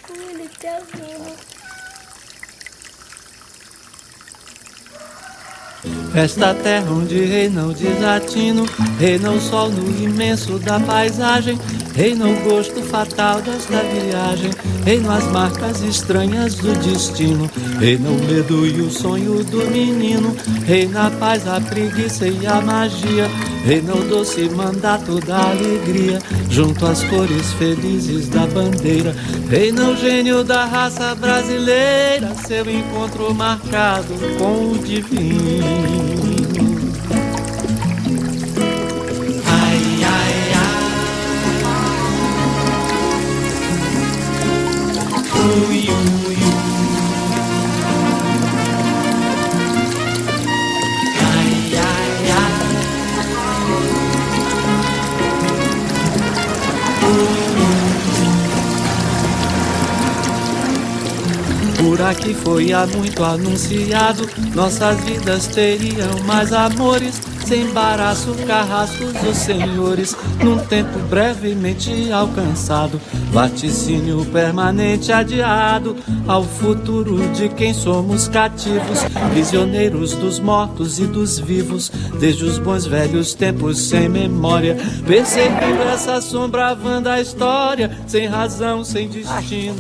Ele tá vindo. Esta terra onde reina o desatino, reina o sol no imenso da paisagem, reina o gosto fatal desta viagem, reina as marcas estranhas do destino, reina o medo e o sonho do menino, reina a paz, a preguiça e a magia, reina o doce mandato da alegria, junto às cores felizes da bandeira, reina o gênio da raça brasileira, seu encontro marcado com o divino. Ai, ai, ai. Ui, ui, ui. Ai, ai, ai. Por aqui foi há muito anunciado, nossas vidas teriam mais amores, sem embaraço, carrascos os senhores, num tempo brevemente alcançado, vaticínio permanente adiado, ao futuro de quem somos cativos, prisioneiros dos mortos e dos vivos, desde os bons velhos tempos sem memória, perseguindo essa sombra vã da história, sem razão, sem destino,